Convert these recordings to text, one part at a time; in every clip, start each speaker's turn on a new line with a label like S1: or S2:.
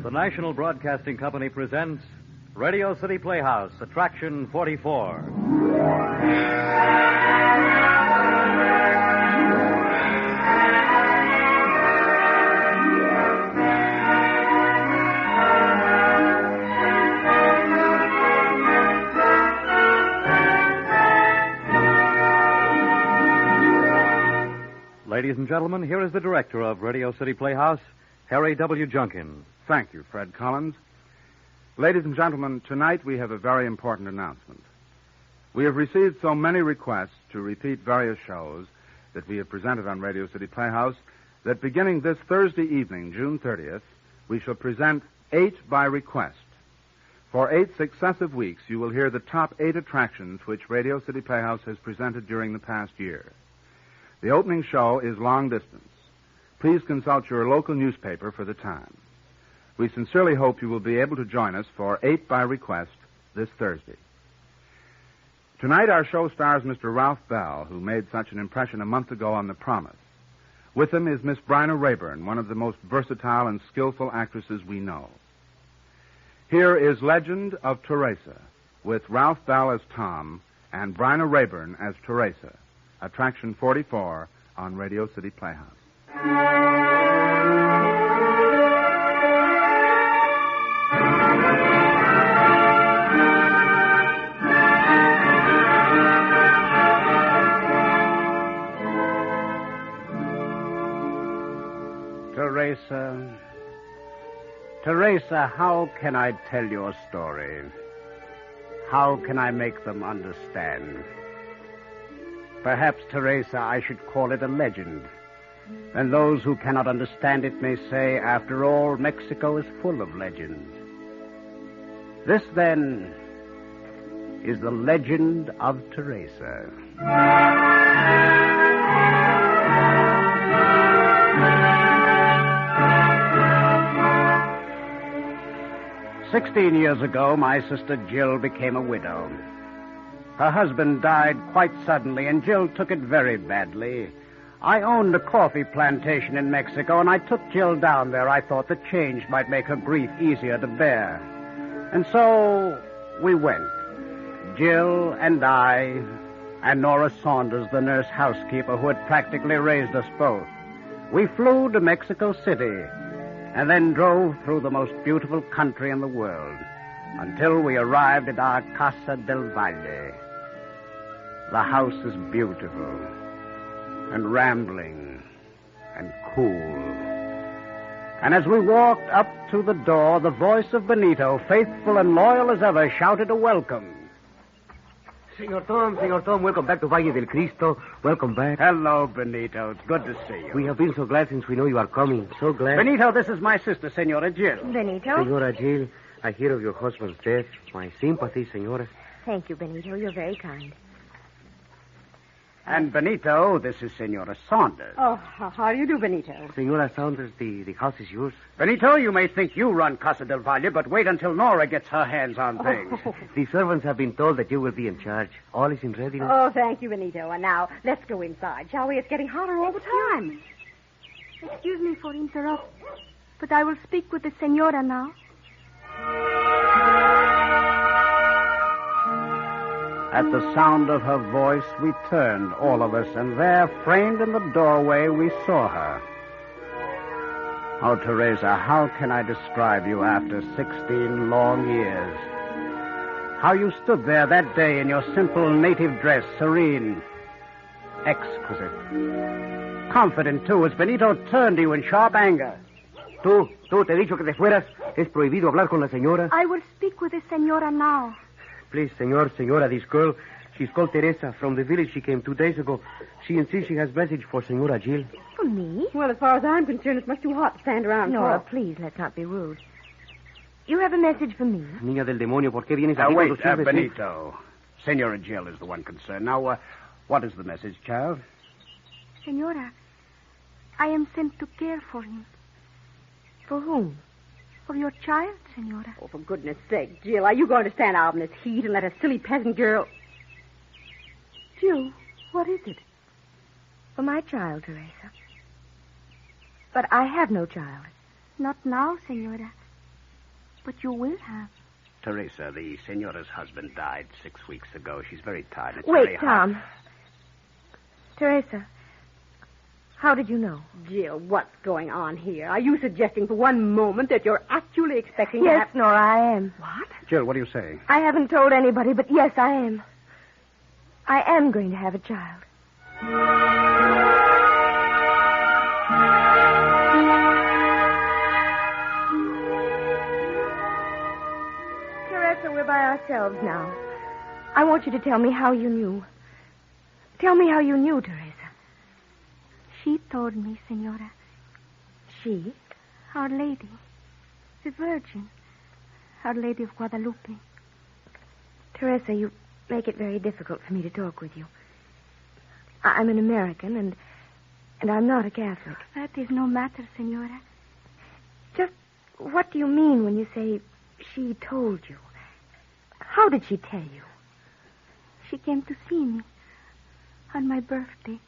S1: The National Broadcasting Company presents Radio City Playhouse, Attraction 44. Ladies and gentlemen, here is the director of Radio City Playhouse, Harry W. Junkin.
S2: Thank you, Fred Collins. Ladies and gentlemen, tonight we have a very important announcement. We have received so many requests to repeat various shows that we have presented on Radio City Playhouse that beginning this Thursday evening, June 30th, we shall present 8 by request. For 8 successive weeks, you will hear the top 8 attractions which Radio City Playhouse has presented during the past year. The opening show is long distance. Please consult your local newspaper for the time. We sincerely hope you will be able to join us for 8 by request this Thursday. Tonight our show stars Mr. Ralph Bell, who made such an impression a month ago on The Promise. With him is Miss Bryna Rayburn, one of the most versatile and skillful actresses we know. Here is Legend of Teresa, with Ralph Bell as Tom and Bryna Rayburn as Teresa. Attraction 44 on Radio City Playhouse.
S3: Teresa, how can I tell your story? How can I make them understand? Perhaps, Teresa, I should call it a legend. And those who cannot understand it may say, after all, Mexico is full of legends. This, then, is the legend of Teresa. 16 years ago, my sister Jill became a widow. Her husband died quite suddenly, and Jill took it very badly. I owned a coffee plantation in Mexico, and I took Jill down there. I thought the change might make her grief easier to bear. And so we went. Jill and I, and Nora Saunders, the nurse housekeeper who had practically raised us both. We flew to Mexico City, and then drove through the most beautiful country in the world, until we arrived at our Casa del Valle. The house is beautiful, and rambling, and cool. And as we walked up to the door, the voice of Benito, faithful and loyal as ever, shouted a welcome.
S4: Senor Tom, welcome back to Valle del Cristo. Welcome back.
S3: Hello, Benito. It's good to see you.
S4: We have been so glad since we know you are coming. So glad.
S3: Benito, this is my sister, Senora Jill.
S5: Benito?
S4: Senora Jill, I hear of your husband's death. My sympathy, Senora.
S5: Thank you, Benito. You're very kind.
S3: And Benito, this is Senora Saunders.
S5: Oh, how do you do, Benito?
S4: Senora Saunders, the house is yours.
S3: Benito, you may think you run Casa del Valle, but wait until Nora gets her hands on things.
S5: Oh.
S4: The servants have been told that you will be in charge. All is in readiness.
S5: Oh, thank you, Benito. And now, let's go inside, shall we? It's getting hotter all the time.
S6: Excuse me for interrupt, but I will speak with the senora now.
S3: At the sound of her voice, we turned, all of us, and there, framed in the doorway, we saw her. Oh, Teresa, how can I describe you after 16 long years? How you stood there that day in your simple native dress, serene, exquisite, confident, too, as Benito turned to you in sharp anger.
S4: Tú, te he dicho que te fueras. Es prohibido hablar con la señora.
S6: I will speak with the senora now.
S4: Please, senora, this girl, she's called Teresa. From the village she came 2 days ago. She insists she has message for Senora Jill.
S5: For me?
S7: Well, as far as I'm concerned, it's much too hot to stand around.
S5: Nora, please, let's not be rude. You have a message for me?
S4: Niña del demonio, ¿por qué vienes aquí?
S3: Wait, Benito. Senora Jill is the one concerned. Now, what is the message, child?
S6: Senora, I am sent to care for him.
S5: For whom?
S6: For your child, senora.
S7: Oh, for goodness sake, Jill, are you going to stand out in this heat and let a silly peasant girl...
S6: Jill, what is it?
S5: For my child, Teresa. But I have no child.
S6: Not now, senora. But you will have.
S3: Teresa, the Senora's husband died 6 weeks ago. She's very tired. It's
S7: Wait,
S3: very hot.
S7: Tom. Teresa, how did you know?
S5: Jill, what's going on here? Are you suggesting for one moment that you're actually expecting to
S7: Yes,
S5: have...
S7: Nora, I am.
S5: What?
S3: Jill, what do you say?
S7: I haven't told anybody, but yes, I am. I am going to have a child. Teresa, we're by ourselves now. I want you to tell me how you knew. Tell me how you knew, Teresa.
S6: She told me, Senora.
S7: She?
S6: Our Lady. The Virgin. Our Lady of Guadalupe.
S7: Teresa, you make it very difficult for me to talk with you. I'm an American, and I'm not a Catholic.
S6: That is no matter, Senora.
S7: Just what do you mean when you say she told you? How did she tell you?
S6: She came to see me on my birthday.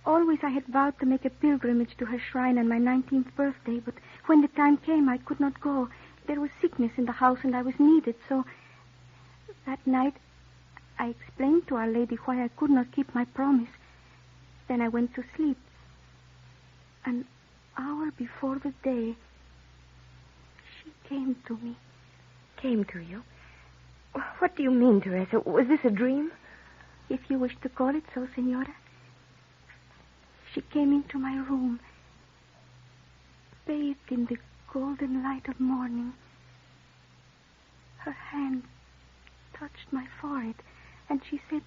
S6: Always I had vowed to make a pilgrimage to her shrine on my 19th birthday, but when the time came, I could not go. There was sickness in the house, and I was needed, so that night I explained to Our Lady why I could not keep my promise. Then I went to sleep. An hour before the day, she came to me.
S7: Came to you? What do you mean, Teresa? Was this a dream?
S6: If you wish to call it so, Senora. She came into my room, bathed in the golden light of morning. Her hand touched my forehead, and she said,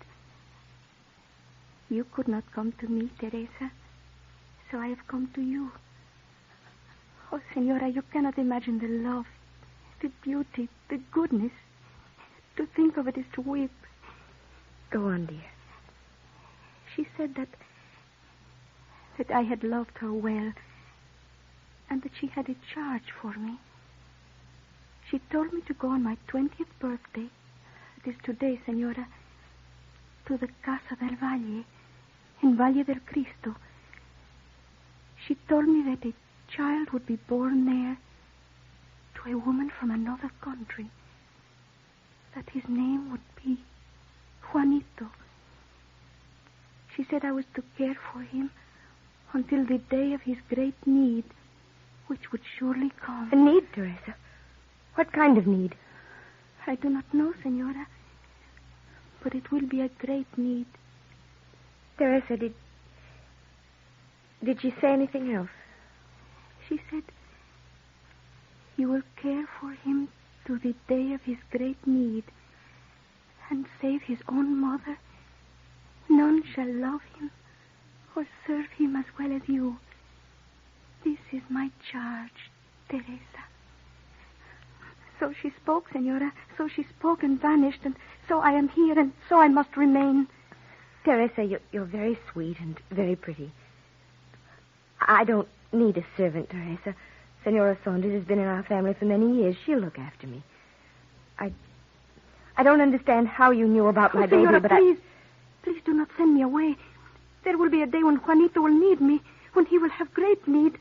S6: "You could not come to me, Teresa, so I have come to you." Oh, Senora, you cannot imagine the love, the beauty, the goodness. To think of it is to weep.
S7: Go on, dear.
S6: She said that I had loved her well, and that she had a charge for me. She told me to go on my 20th birthday, it is today, Senora, to the Casa del Valle, in Valle del Cristo. She told me that a child would be born there to a woman from another country, that his name would be Juanito. She said I was to care for him until the day of his great need, which would surely come.
S7: A need, Teresa? What kind of need?
S6: I do not know, Senora, but it will be a great need.
S7: Teresa, did she say anything else?
S6: She said, "You will care for him to the day of his great need, and save his own mother. None shall love him or serve him as well as you. This is my charge, Teresa." So she spoke, Senora. So she spoke and vanished, and so I am here, and so I must remain.
S7: Teresa, you're very sweet and very pretty. I don't need a servant, Teresa. Senora Saunders has been in our family for many years. She'll look after me. I don't understand how you knew about my baby,
S6: Senora,
S7: but
S6: please do not send me away. There will be a day when Juanito will need me, when he will have great need.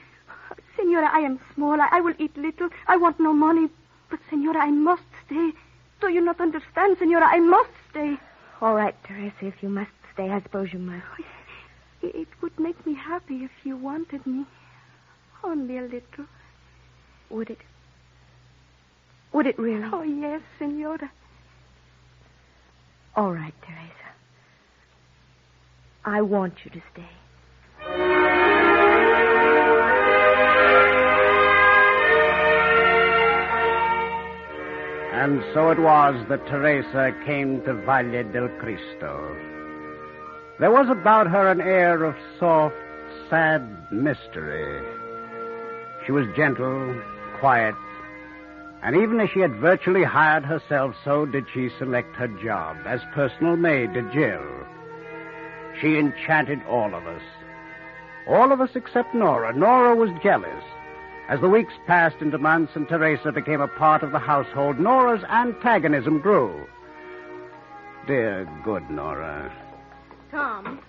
S6: Senora, I am small. I will eat little. I want no money. But, Senora, I must stay. Do you not understand, Senora? I must stay.
S7: All right, Teresa, if you must stay, I suppose you must.
S6: It would make me happy if you wanted me. Only a little.
S7: Would it? Would it really?
S6: Oh, yes, Senora.
S7: All right, Teresa. I want you to stay.
S3: And so it was that Teresa came to Valle del Cristo. There was about her an air of soft, sad mystery. She was gentle, quiet, and even as she had virtually hired herself, so did she select her job as personal maid to Jill. She enchanted all of us. All of us except Nora. Nora was jealous. As the weeks passed into months and Teresa became a part of the household, Nora's antagonism grew. Dear, good Nora.
S5: Tom,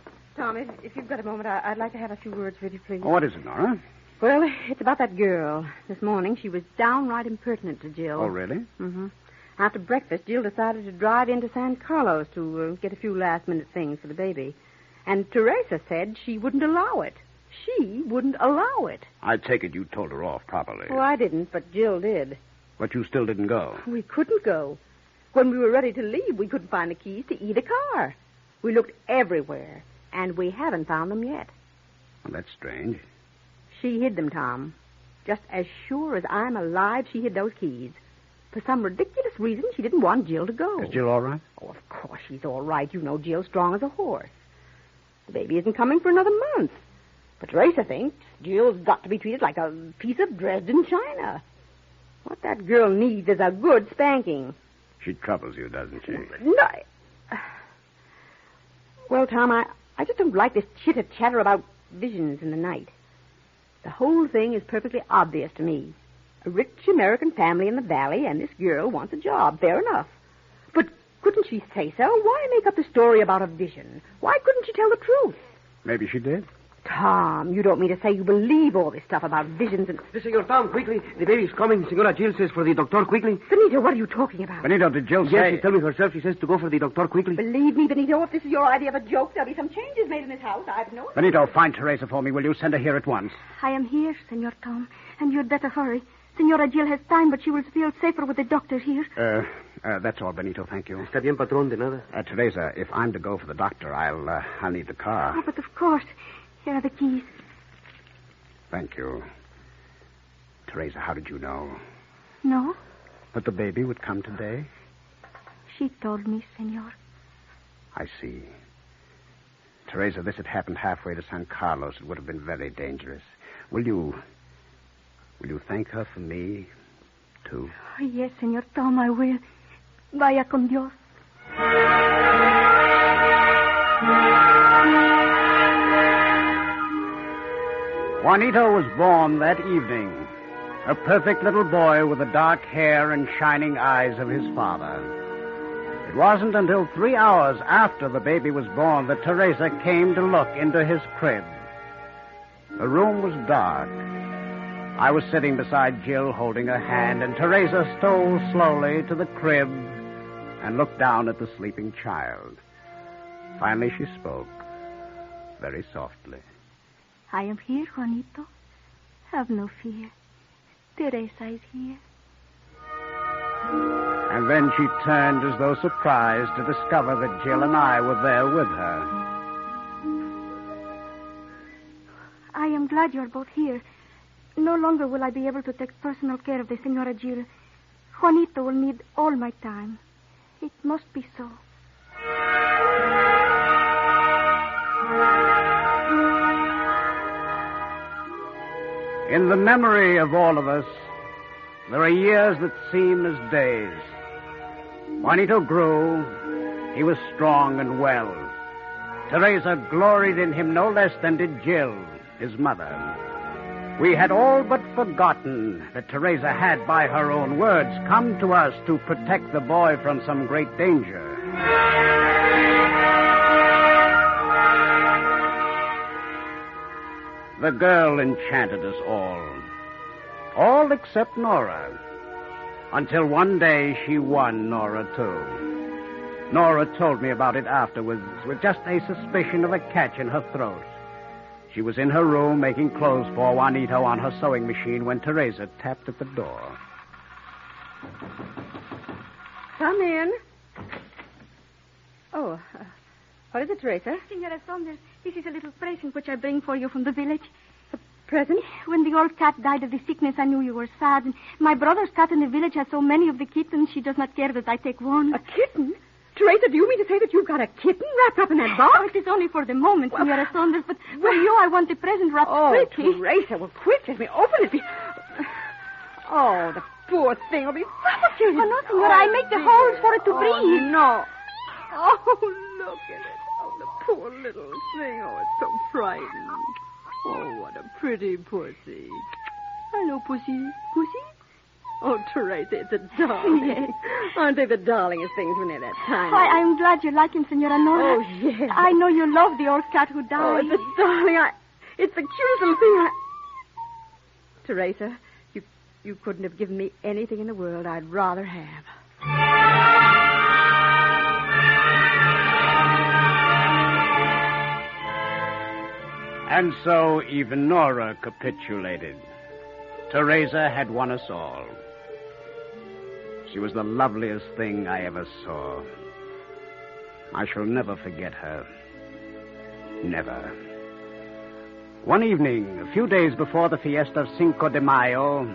S5: if you've got a moment, I'd like to have a few words with you, please.
S3: What is it, Nora?
S5: Well, it's about that girl. This morning, she was downright impertinent to Jill.
S3: Oh, really?
S5: Mm-hmm. After breakfast, Jill decided to drive into San Carlos to get a few last-minute things for the baby. And Teresa said she wouldn't allow it. She wouldn't allow it.
S3: I take it you told her off properly.
S5: Oh, I didn't, but Jill did.
S3: But you still didn't go.
S5: We couldn't go. When we were ready to leave, we couldn't find the keys to either car. We looked everywhere, and we haven't found them yet.
S3: Well, that's strange.
S5: She hid them, Tom. Just as sure as I'm alive, she hid those keys. For some ridiculous reason, she didn't want Jill to go.
S3: Is Jill all right?
S5: Oh, of course she's all right. You know Jill's strong as a horse. The baby isn't coming for another month. But Teresa thinks Jill's got to be treated like a piece of Dresden china. What that girl needs is a good spanking.
S3: She troubles you, doesn't she?
S5: No. Well, Tom, I just don't like this chitter-chatter about visions in the night. The whole thing is perfectly obvious to me. A rich American family in the valley, and this girl wants a job. Fair enough. But couldn't she say so? Why make up the story about a vision? Why couldn't she tell the truth?
S3: Maybe she did.
S5: Tom, you don't mean to say you believe all this stuff about visions and...
S4: Senor Tom, quickly. The baby's coming. Senora Jill says for the doctor, quickly.
S5: Benito, what are you talking about?
S3: Benito, did Jill
S4: Yes,
S3: say...
S4: she told me herself. She says to go for the doctor, quickly.
S5: Believe me, Benito, if this is your idea of a joke, there'll be some changes made in this house. I've no...
S3: Benito, find Teresa for me, will you? Send her here at once.
S6: I am here, Senor Tom, and you'd better hurry. Senora Jill has time, but she will feel safer with the doctor here.
S3: That's all, Benito, thank you.
S4: Está bien, Patron, de nada.
S3: Teresa, if I'm to go for the doctor, I'll need the car.
S6: Oh, but of course. Here are the keys.
S3: Thank you. Teresa, how did you know?
S6: No,
S3: But the baby would come today?
S6: she told me, Senor.
S3: I see. Teresa, this had happened halfway to San Carlos. It would have been very dangerous. Will you thank her for me, too?
S6: Oh, yes, Senor Tom, I will. Vaya con Dios.
S3: Juanito was born that evening. A perfect little boy with the dark hair and shining eyes of his father. It wasn't until 3 hours after the baby was born that Teresa came to look into his crib. The room was dark. I was sitting beside Jill holding her hand, and Teresa stole slowly to the crib and looked down at the sleeping child. Finally she spoke, very softly.
S6: I am here, Juanito. Have no fear. Teresa is here.
S3: And then she turned as though surprised to discover that Jill and I were there with her.
S6: I am glad you're both here. No longer will I be able to take personal care of the Senora Jill. Juanito will need all my time. It must be so.
S3: In the memory of all of us, there are years that seem as days. Juanito grew. He was strong and well. Teresa gloried in him no less than did Jill, his mother. We had all but forgotten that Teresa had, by her own words, come to us to protect the boy from some great danger. The girl enchanted us all except Nora, until one day she won Nora, too. Nora told me about it afterwards with just a suspicion of a catch in her throat. She was in her room making clothes for Juanito on her sewing machine when Teresa tapped at the door.
S5: Come in. Oh, what is it, Teresa?
S6: Senora Saunders, this is a little present which I bring for you from the village.
S5: A present?
S6: When the old cat died of the sickness, I knew you were sad. And my brother's cat in the village has so many of the kittens, she does not care that I take one.
S5: A kitten? Teresa, do you mean to say that you've got a kitten wrapped up in that box?
S6: Oh, it is only for the moment, Senora Saunders, but for you I want the present wrapped quickly.
S5: Oh, Teresa, well, quick, let me open it. Oh, the poor thing will be suffocated.
S6: Oh, no, Senora, I make the holes for it to breathe.
S5: No. Oh, look at it. Oh, the poor little thing. Oh, it's so frightened. Oh, what a pretty pussy. Hello, pussy. Pussy? Oh, Teresa, it's a darling.
S6: Yes.
S5: Aren't they the darlingest things when they're that tiny?
S6: I'm glad you like him, Senora Nora.
S5: Oh, yes.
S6: I know you love the old cat who
S5: Oh,
S6: died.
S5: it's a darling. It's the cutest little thing Teresa. You couldn't have given me anything in the world I'd rather have.
S3: And so even Nora capitulated. Teresa had won us all. She was the loveliest thing I ever saw. I shall never forget her. Never. One evening, a few days before the fiesta of Cinco de Mayo,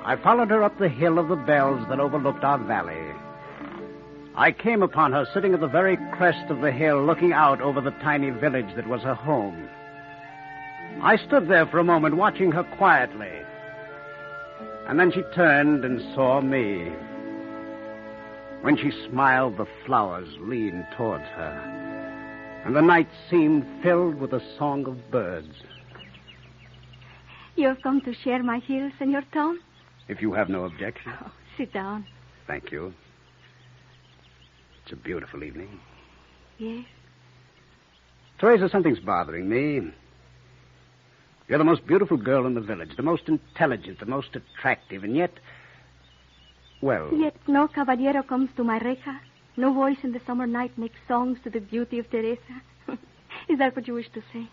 S3: I followed her up the hill of the bells that overlooked our valley. I came upon her sitting at the very crest of the hill, looking out over the tiny village that was her home. I stood there for a moment, watching her quietly. And then she turned and saw me. When she smiled, the flowers leaned towards her, and the night seemed filled with a song of birds.
S6: You have come to share my hill, Senor Tom?
S3: If you have no objection.
S6: Oh, sit down.
S3: Thank you. It's a beautiful evening.
S6: Yes.
S3: Teresa, something's bothering me. You're the most beautiful girl in the village, the most intelligent, the most attractive, and yet... Well...
S6: Yet no caballero comes to my reja. No voice in the summer night makes songs to the beauty of Teresa. Is that what you wish to say?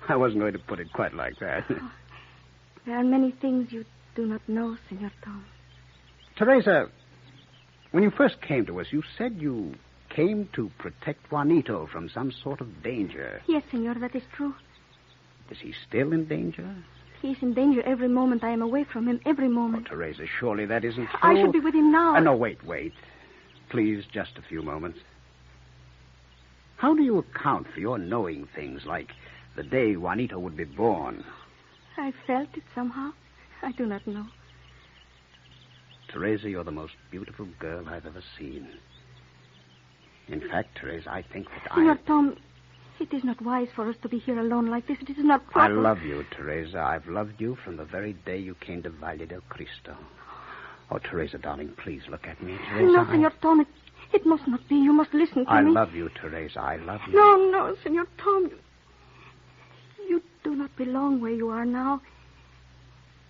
S3: I wasn't going to put it quite like that.
S6: Oh, there are many things you do not know, Senor Tom.
S3: Teresa, when you first came to us, you said you came to protect Juanito from some sort of danger.
S6: Yes, Senor, that is true.
S3: Is he still in danger?
S6: He is in danger every moment I am away from him, every moment.
S3: Oh, Teresa, surely that isn't true.
S6: I should be with him now.
S3: No, wait. Please, just a few moments. How do you account for your knowing things like the day Juanito would be born?
S6: I felt it somehow. I do not know.
S3: Teresa, you're the most beautiful girl I've ever seen. In fact, Teresa, I think that
S6: Senor Tom, it is not wise for us to be here alone like this. It is not proper.
S3: I love you, Teresa. I've loved you from the very day you came to Valle del Cristo. Oh, Teresa, darling, please look at me. Teresa,
S6: no, Senor Tom, it must not be. You must listen to me.
S3: I love you, Teresa. I love you.
S6: No, Senor Tom. You do not belong where you are now.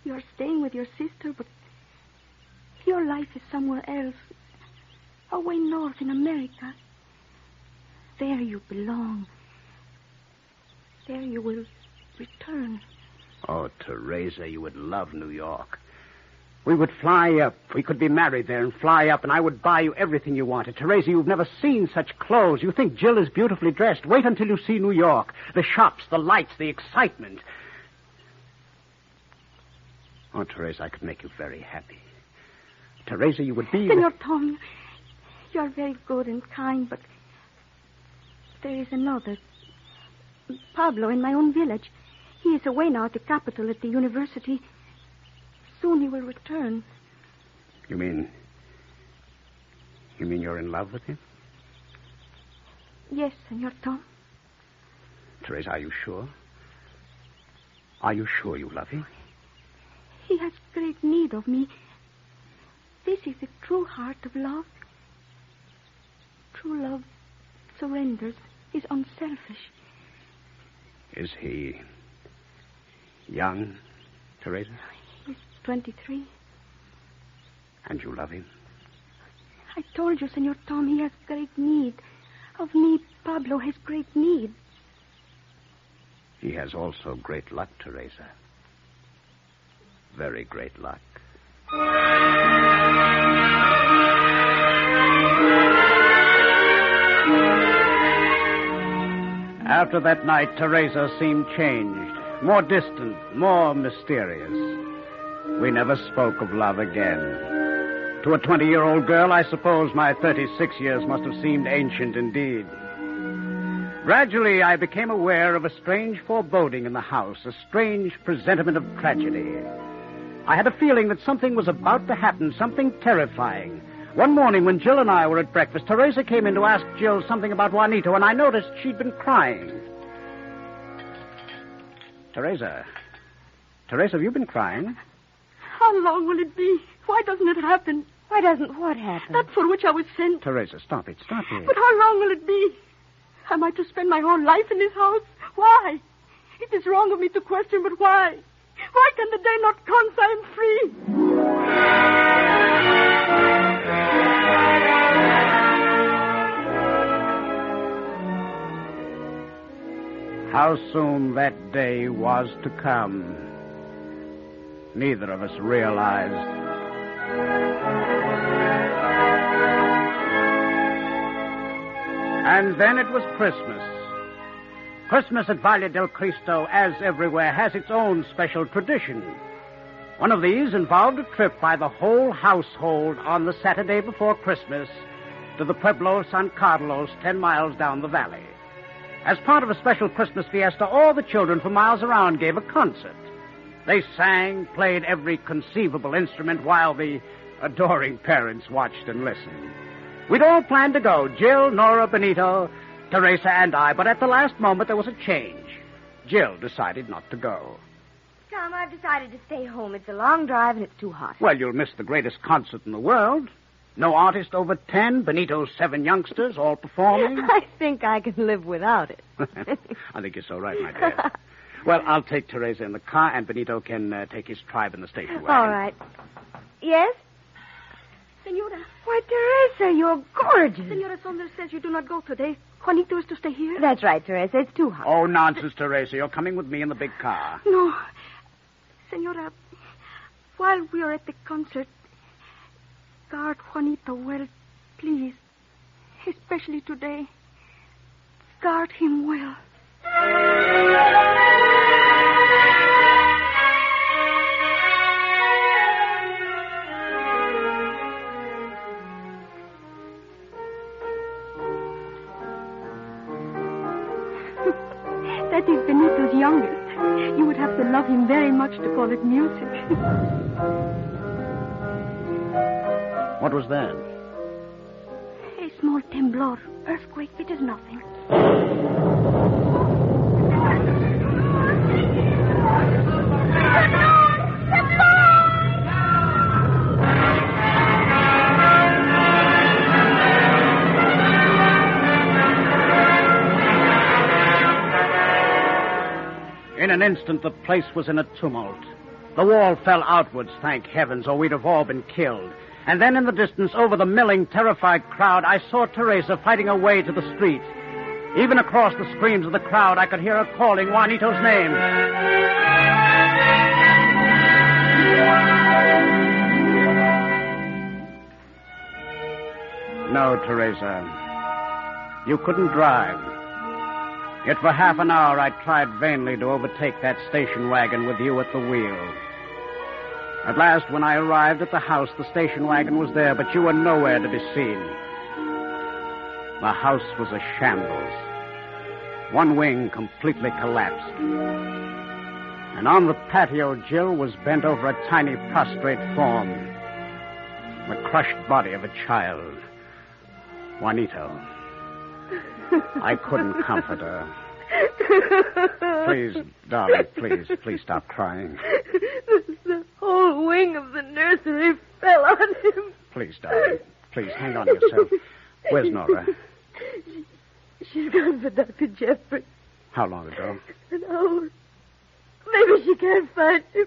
S6: You are staying with your sister, but your life is somewhere else. Away north in America. There you belong. There you will return.
S3: Oh, Teresa, you would love New York. We would fly up. We could be married there and fly up, and I would buy you everything you wanted. Teresa, you've never seen such clothes. You think Jill is beautifully dressed. Wait until you see New York. The shops, the lights, the excitement. Oh, Teresa, I could make you very happy. Teresa, you would be...
S6: Senor Tom, you are very good and kind, but there is another. Pablo, in my own village. He is away now at the capital at the university. Soon he will return.
S3: You mean you're in love with him?
S6: Yes, Senor Tom.
S3: Teresa, are you sure? Are you sure you love him?
S6: He has great need of me. This is the true heart of love. True love surrenders, is unselfish.
S3: Is he young, Teresa?
S6: He's 23.
S3: And you love him?
S6: I told you, Senor Tom, he has great need. Of me, Pablo has great need.
S3: He has also great luck, Teresa. Very great luck. After that night, Teresa seemed changed, more distant, more mysterious. We never spoke of love again. To a 20-year-old girl, I suppose my 36 years must have seemed ancient indeed. Gradually, I became aware of a strange foreboding in the house, a strange presentiment of tragedy. I had a feeling that something was about to happen, something terrifying. One morning when Jill and I were at breakfast, Teresa came in to ask Jill something about Juanito, and I noticed she'd been crying. Teresa, have you been crying?
S6: How long will it be? Why doesn't it happen?
S5: Why doesn't what happen?
S6: That for which I was sent.
S3: Teresa, stop it.
S6: But how long will it be? Am I to spend my whole life in this house? Why? It is wrong of me to question, but why? Why can the day not come
S3: how soon that day was to come, neither of us realized. And then it was Christmas. Christmas at Valle del Cristo, as everywhere, has its own special tradition. One of these involved a trip by the whole household on the Saturday before Christmas to the Pueblo San Carlos, 10 miles down the valley. As part of a special Christmas fiesta, all the children for miles around gave a concert. They sang, played every conceivable instrument while the adoring parents watched and listened. We'd all planned to go, Jill, Nora, Juanito, Teresa, and I, but at the last moment there was a change. Jill decided not to go.
S7: Tom, I've decided to stay home. It's a long drive and it's too hot.
S3: Well, you'll miss the greatest concert in the world. No artist over 10, Benito's 7 youngsters, all performing.
S7: I think I can live without it.
S3: I think you're so right, my dear. Well, I'll take Teresa in the car, and Benito can take his tribe in the station wagon.
S7: All right. Yes?
S6: Senora.
S7: Why, Teresa, you're gorgeous.
S6: Senora Saunders says you do not go today. Juanito is to stay here.
S7: That's right, Teresa. It's too hot.
S3: Oh, nonsense, Teresa. You're coming with me in the big car.
S6: No. Senora, while we are at the concert, guard Juanito well, please. Especially today. Guard him well. That is Benito's youngest. You would have to love him very much to call it music.
S3: What was that?
S6: A small temblor. Earthquake. It is nothing.
S3: In an instant, the place was in a tumult. The wall fell outwards, thank heavens, or we'd have all been killed. And then in the distance, over the milling, terrified crowd, I saw Teresa fighting her way to the street. Even across the screams of the crowd, I could hear her calling Juanito's name. No, Teresa. You couldn't drive. Yet for half an hour I tried vainly to overtake that station wagon with you at the wheel. At last, when I arrived at the house, the station wagon was there, but you were nowhere to be seen. The house was a shambles. One wing completely collapsed. And on the patio, Jill was bent over a tiny prostrate form. The crushed body of a child. Juanito. I couldn't comfort her. Please, darling, please stop crying.
S7: The whole wing of the nursery fell on him.
S3: Please, darling. Please, hang on to yourself. Where's Nora?
S7: She's gone for Dr. Jeffrey.
S3: How long ago?
S7: An hour. Maybe she can't find him.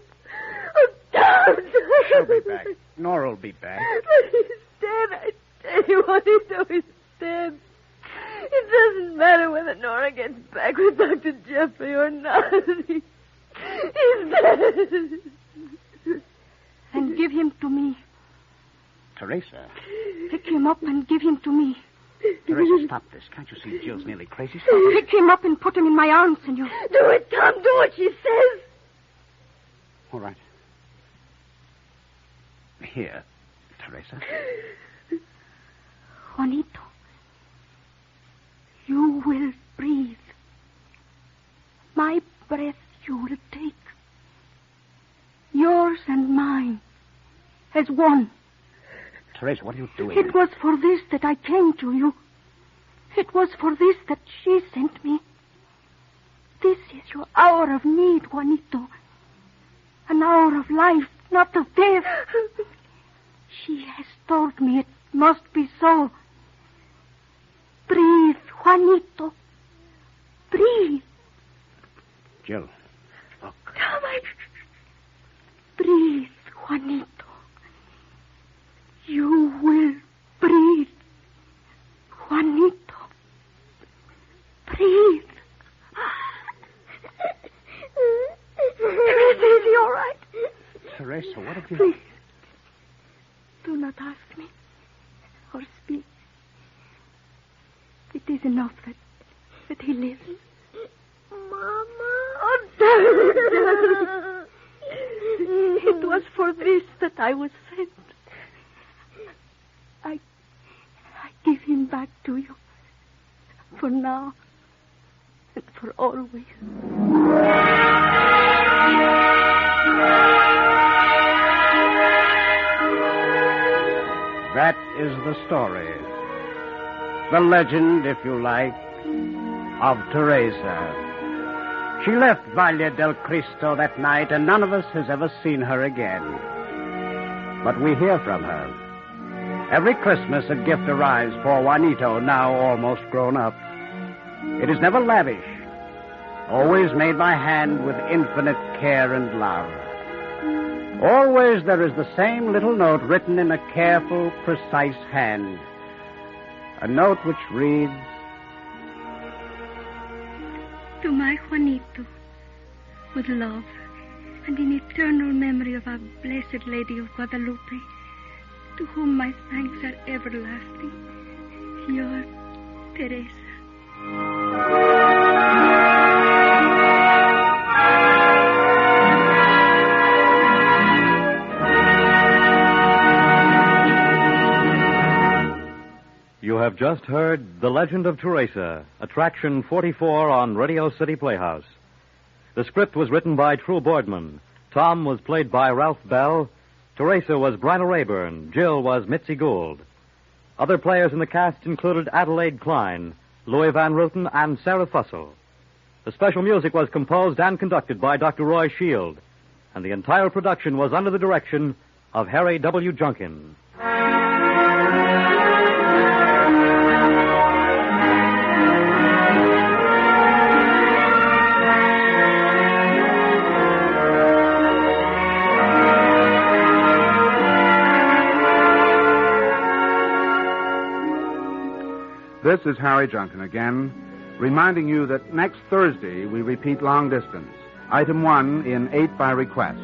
S7: Oh, don't!
S3: She'll be back. Nora will be back.
S7: But he's dead, I tell you. Juanito is dead. It doesn't matter whether Nora gets back with Dr. Jeffrey or not. He's dead.
S6: And give him to me.
S3: Teresa.
S6: Pick him up and give him to me.
S3: Teresa, stop this. Can't you see Jill's nearly crazy? Stop it.
S6: Pick him up and put him in my arms, senor.
S7: Do it, Tom. Do what she says.
S3: All right. Here, Teresa.
S6: Juanito. You will breathe. My breath you will take. Yours and mine. As one.
S3: Teresa, what are you doing?
S6: It was for this that I came to you. It was for this that she sent me. This is your hour of need, Juanito. An hour of life, not of death. She has told me it must be so. Breathe, Juanito. Breathe.
S3: Jill, look.
S7: Tom,
S6: Breathe, Juanito. You will breathe. Juanito. Breathe.
S3: Teresa, what have you...
S6: Please, do not ask me or speak. It is enough that he lives.
S7: Mama.
S6: Oh, it was for this that I was sent. I give him back to you. For now and for always.
S3: That is the story. The legend, if you like, of Teresa. She left Valle del Cristo that night, and none of us has ever seen her again. But we hear from her. Every Christmas a gift arrives for Juanito, now almost grown up. It is never lavish, always made by hand with infinite care and love. Always there is the same little note written in a careful, precise hand. A note which reads,
S6: To my Juanito, with love and in eternal memory of our Blessed Lady of Guadalupe, to whom my thanks are everlasting, your Teresa.
S1: You have just heard The Legend of Teresa, Attraction 44 on Radio City Playhouse. The script was written by True Boardman. Tom was played by Ralph Bell. Teresa was Bryna Rayburn. Jill was Mitzi Gould. Other players in the cast included Adelaide Klein, Louis Van Ruten, and Sarah Fussell. The special music was composed and conducted by Dr. Roy Shield, and the entire production was under the direction of Harry W. Junkin.
S2: This is Harry Junkin again, reminding you that next Thursday we repeat Long Distance, Item 1 in 8 by request.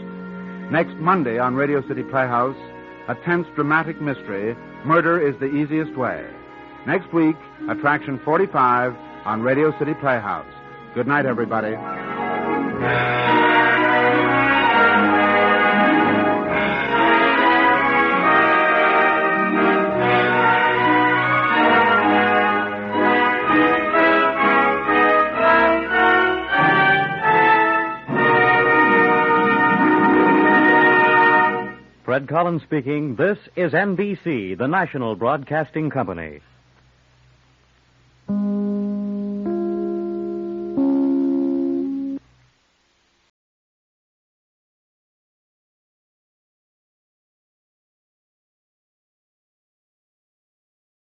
S2: Next Monday on Radio City Playhouse, a tense dramatic mystery, Murder is the Easiest Way. Next week, Attraction 45 on Radio City Playhouse. Good night, everybody.
S1: Fred Collins speaking. This is NBC, the national broadcasting company.